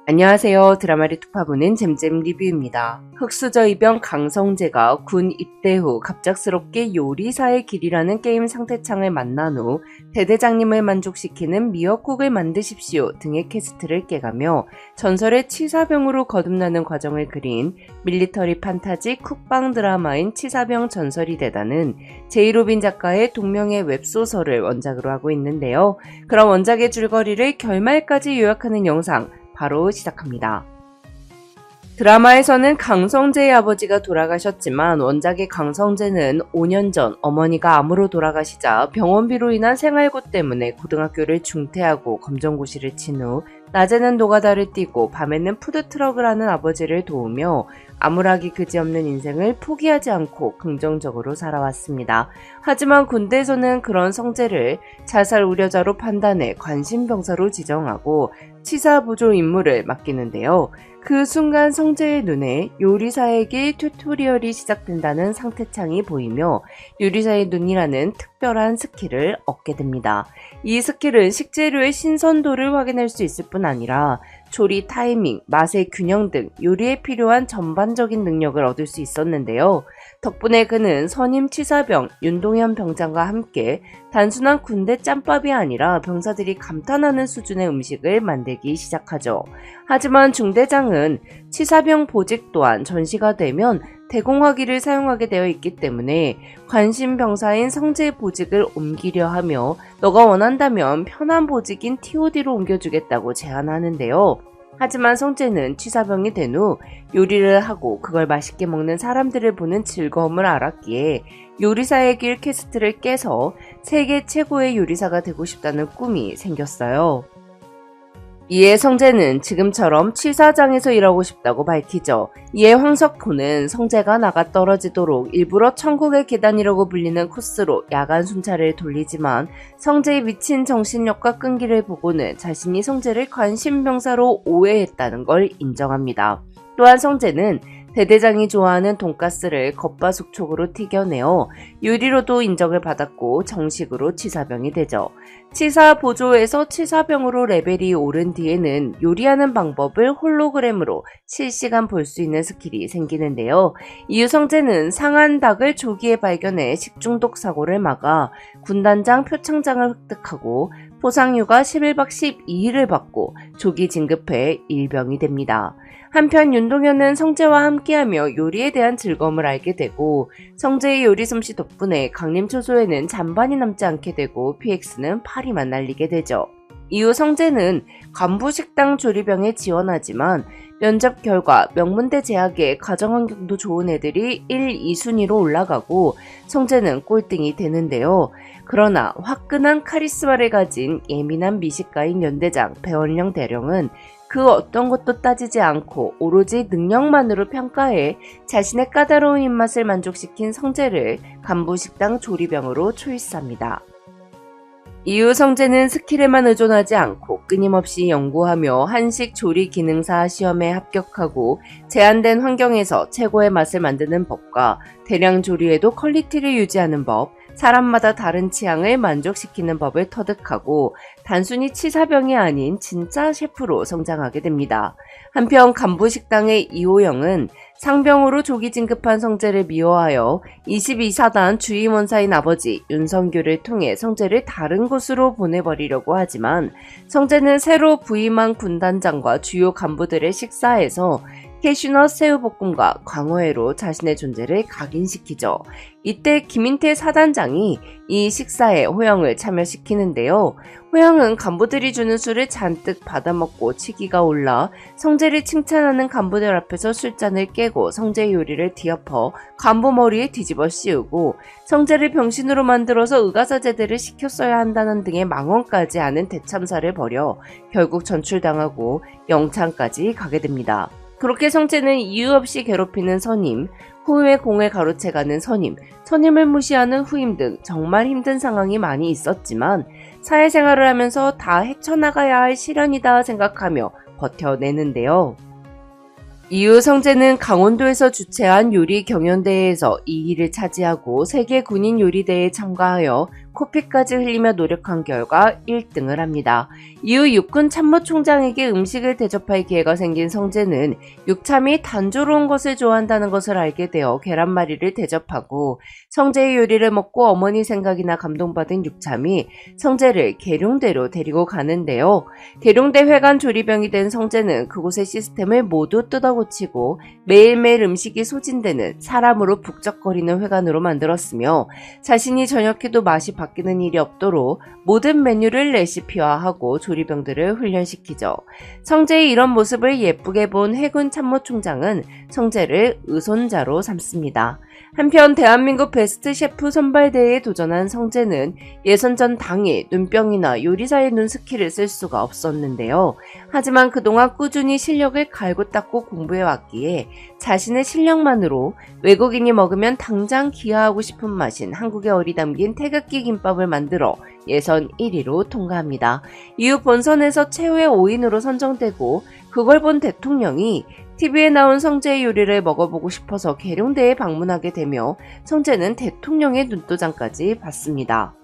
안녕하세요. 드라마를 투파보는 잼잼 리뷰입니다. 흑수저이병 강성재가 군 입대 후 갑작스럽게 요리사의 길이라는 게임 상대창을 만난 후 대대장님을 만족시키는 미역국을 만드십시오 등의 퀘스트를 깨가며 전설의 치사병으로 거듭나는 과정을 그린 밀리터리 판타지 쿡방 드라마인 치사병 전설이 되다는 제이로빈 작가의 동명의 웹소설을 원작으로 하고 있는데요. 그럼 원작의 줄거리를 결말까지 요약하는 영상 바로 시작합니다. 드라마에서는 강성재의 아버지가 돌아가셨지만 원작의 강성재는 5년 전 어머니가 암으로 돌아가시자 병원비로 인한 생활고 때문에 고등학교를 중퇴하고 검정고시를 친 후 낮에는 노가다를 뛰고 밤에는 푸드트럭을 하는 아버지를 도우며 암울하기 그지없는 인생을 포기하지 않고 긍정적으로 살아왔습니다. 하지만 군대에서는 그런 성재를 자살 우려자로 판단해 관심병사로 지정하고 치사보조 임무를 맡기는데요. 그 순간 성재의 눈에 요리사에게 튜토리얼이 시작된다는 상태창이 보이며 요리사의 눈이라는 특별한 스킬을 얻게 됩니다. 이 스킬은 식재료의 신선도를 확인할 수 있을 뿐 아니라 조리 타이밍, 맛의 균형 등 요리에 필요한 전반적인 능력을 얻을 수 있었는데요. 덕분에 그는 선임 치사병 윤동현 병장과 함께 단순한 군대 짬밥이 아니라 병사들이 감탄하는 수준의 음식을 만들기 시작하죠. 하지만 중대장은 치사병 보직 또한 전시가 되면 대공화기를 사용하게 되어 있기 때문에 관심 병사인 성재의 보직을 옮기려 하며 너가 원한다면 편한 보직인 TOD로 옮겨주겠다고 제안하는데요. 하지만 성재는 치사병이 된 후 요리를 하고 그걸 맛있게 먹는 사람들을 보는 즐거움을 알았기에 요리사의 길 퀘스트를 깨서 세계 최고의 요리사가 되고 싶다는 꿈이 생겼어요. 이에 성재는 지금처럼 치사장에서 일하고 싶다고 밝히죠. 이에 황석호는 성재가 나가 떨어지도록 일부러 천국의 계단이라고 불리는 코스로 야간 순찰을 돌리지만 성재의 미친 정신력과 끈기를 보고는 자신이 성재를 관심병사로 오해했다는 걸 인정합니다. 또한 성재는 대대장이 좋아하는 돈가스를 겉바속촉으로 튀겨내어 요리로도 인정을 받았고 정식으로 치사병이 되죠. 치사보조에서 치사병으로 레벨이 오른 뒤에는 요리하는 방법을 홀로그램으로 실시간 볼 수 있는 스킬이 생기는데요. 이후 성재는 상한 닭을 조기에 발견해 식중독 사고를 막아 군단장 표창장을 획득하고 포상휴가 11박 12일을 받고 조기 진급해 일병이 됩니다. 한편 윤동현은 성재와 함께하며 요리에 대한 즐거움을 알게 되고 성재의 요리 솜씨 덕분에 강림초소에는 잔반이 남지 않게 되고 PX는 파리만 날리게 되죠. 이후 성재는 간부식당 조리병에 지원하지만 면접 결과 명문대 제학에 가정환경도 좋은 애들이 1, 2순위로 올라가고 성재는 꼴등이 되는데요. 그러나 화끈한 카리스마를 가진 예민한 미식가인 연대장 배원령 대령은 그 어떤 것도 따지지 않고 오로지 능력만으로 평가해 자신의 까다로운 입맛을 만족시킨 성재를 간부식당 조리병으로 초이스합니다. 이후 성재는 스킬에만 의존하지 않고 끊임없이 연구하며 한식 조리 기능사 시험에 합격하고 제한된 환경에서 최고의 맛을 만드는 법과 대량 조리에도 퀄리티를 유지하는 법, 사람마다 다른 취향을 만족시키는 법을 터득하고 단순히 치사병이 아닌 진짜 셰프로 성장하게 됩니다. 한편 간부식당의 이호영은 상병으로 조기 진급한 성재를 미워하여 22사단 주임원사인 아버지 윤성규를 통해 성재를 다른 곳으로 보내버리려고 하지만 성재는 새로 부임한 군단장과 주요 간부들의 식사에서 캐슈넛 새우볶음과 광어회로 자신의 존재를 각인시키죠. 이때 김인태 사단장이 이 식사에 호영을 참여시키는데요. 호영은 간부들이 주는 술을 잔뜩 받아먹고 치기가 올라 성재를 칭찬하는 간부들 앞에서 술잔을 깨고 성재의 요리를 뒤엎어 간부 머리에 뒤집어 씌우고 성재를 병신으로 만들어서 의가사제대를 시켰어야 한다는 등의 망언까지 하는 대참사를 벌여 결국 전출당하고 영창까지 가게 됩니다. 그렇게 성재는 이유 없이 괴롭히는 선임, 후의 공을 가로채가는 선임을 무시하는 후임 등 정말 힘든 상황이 많이 있었지만 사회생활을 하면서 다 헤쳐나가야 할 시련이다 생각하며 버텨내는데요. 이후 성재는 강원도에서 주최한 요리 경연대회에서 2위를 차지하고 세계 군인 요리대회에 참가하여 코피까지 흘리며 노력한 결과 1등을 합니다. 이후 육군 참모총장에게 음식을 대접할 기회가 생긴 성재는 육참이 단조로운 것을 좋아한다는 것을 알게 되어 계란말이를 대접하고 성재의 요리를 먹고 어머니 생각이나 감동받은 육참이 성재를 계룡대로 데리고 가는데요. 계룡대 회관 조리병이 된 성재는 그곳의 시스템을 모두 뜯어고치고 매일매일 음식이 소진되는 사람으로 북적거리는 회관으로 만들었으며 자신이 저녁해도 맛이 바뀌는 일이 없도록 모든 메뉴를 레시피화하고 조리병들을 훈련시키죠. 성재의 이런 모습을 예쁘게 본 해군 참모총장은 성재를 의손자로 삼습니다. 한편 대한민국 베스트 셰프 선발대회에 도전한 성재는 예선전 당일 눈병이나 요리사의 눈 스킬을 쓸 수가 없었는데요. 하지만 그동안 꾸준히 실력을 갈고 닦고 공부해왔기에 자신의 실력만으로 외국인이 먹으면 당장 기하하고 싶은 맛인 한국의 얼이 담긴 태극기 김밥을 만들어 예선 1위로 통과합니다. 이후 본선에서 최후의 5인으로 선정되고 그걸 본 대통령이 TV에 나온 성재의 요리를 먹어보고 싶어서 계룡대에 방문하게 되며 성재는 대통령의 눈도장까지 받습니다.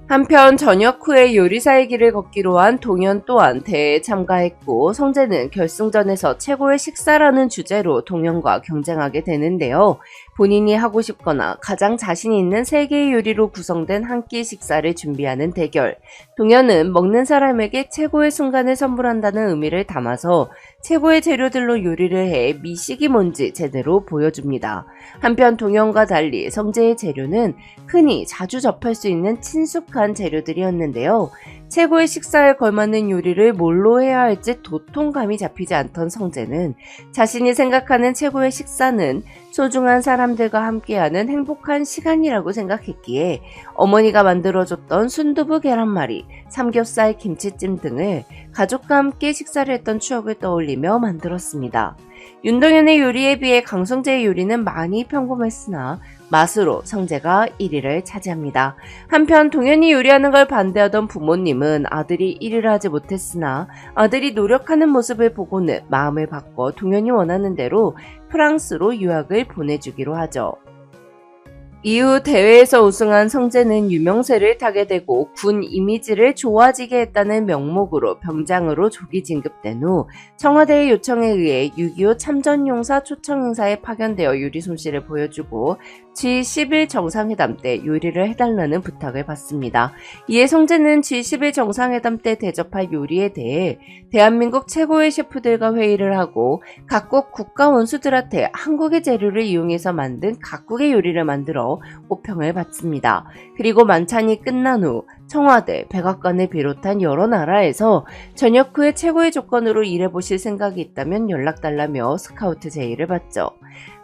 한편 전역 후에 요리사의 길을 걷기로 한 동현 또한 대회에 참가했고 성재는 결승전에서 최고의 식사라는 주제로 동현과 경쟁하게 되는데요. 본인이 하고 싶거나 가장 자신 있는 3개의 요리로 구성된 한 끼 식사를 준비하는 대결. 동현은 먹는 사람에게 최고의 순간을 선물한다는 의미를 담아서 최고의 재료들로 요리를 해 미식이 뭔지 제대로 보여줍니다. 한편 동현과 달리 성재의 재료는 흔히 자주 접할 수 있는 친숙한 재료들이었는데요. 최고의 식사에 걸맞는 요리를 뭘로 해야 할지 도통감이 잡히지 않던 성재는 자신이 생각하는 최고의 식사는 소중한 사람들과 함께하는 행복한 시간이라고 생각했기에 어머니가 만들어줬던 순두부 계란말이, 삼겹살, 김치찜 등을 가족과 함께 식사를 했던 추억을 떠올리며 만들었습니다. 윤동현의 요리에 비해 강성재의 요리는 많이 평범했으나 맛으로 성재가 1위를 차지합니다. 한편 동현이 요리하는 걸 반대하던 부모님은 아들이 1위를 하지 못했으나 아들이 노력하는 모습을 보고는 마음을 바꿔 동현이 원하는 대로 프랑스로 유학을 보내주기로 하죠. 이후 대회에서 우승한 성재는 유명세를 타게 되고 군 이미지를 좋아지게 했다는 명목으로 병장으로 조기 진급된 후 청와대의 요청에 의해 6.25 참전용사 초청 행사에 파견되어 요리 솜씨를 보여주고 G11 정상회담 때 요리를 해달라는 부탁을 받습니다. 이에 성재는 G11 정상회담 때 대접할 요리에 대해 대한민국 최고의 셰프들과 회의를 하고 각국 국가 원수들한테 한국의 재료를 이용해서 만든 각국의 요리를 만들어 호평을 받습니다. 그리고 만찬이 끝난 후 청와대, 백악관을 비롯한 여러 나라에서 전역 후에 최고의 조건으로 일해보실 생각이 있다면 연락달라며 스카우트 제의를 받죠.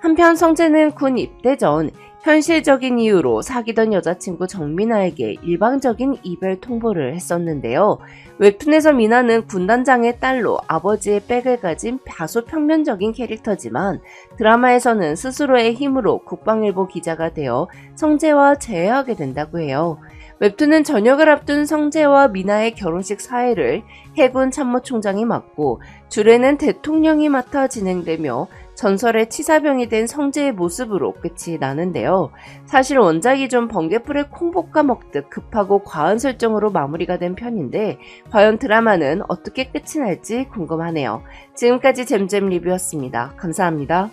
한편 성재는 군 입대 전 현실적인 이유로 사귀던 여자친구 정민아에게 일방적인 이별 통보를 했었는데요. 웹툰에서 미나는 군단장의 딸로 아버지의 백을 가진 다소 평면적인 캐릭터지만 드라마에서는 스스로의 힘으로 국방일보 기자가 되어 성재와 재회하게 된다고 해요. 웹툰은 전역을 앞둔 성재와 미나의 결혼식 사회를 해군 참모총장이 맡고 주례는 대통령이 맡아 진행되며 전설의 치사병이 된 성재의 모습으로 끝이 나는데요. 사실 원작이 좀 번개불에 콩 볶아 먹듯 급하고 과한 설정으로 마무리가 된 편인데 과연 드라마는 어떻게 끝이 날지 궁금하네요. 지금까지 잼잼 리뷰였습니다. 감사합니다.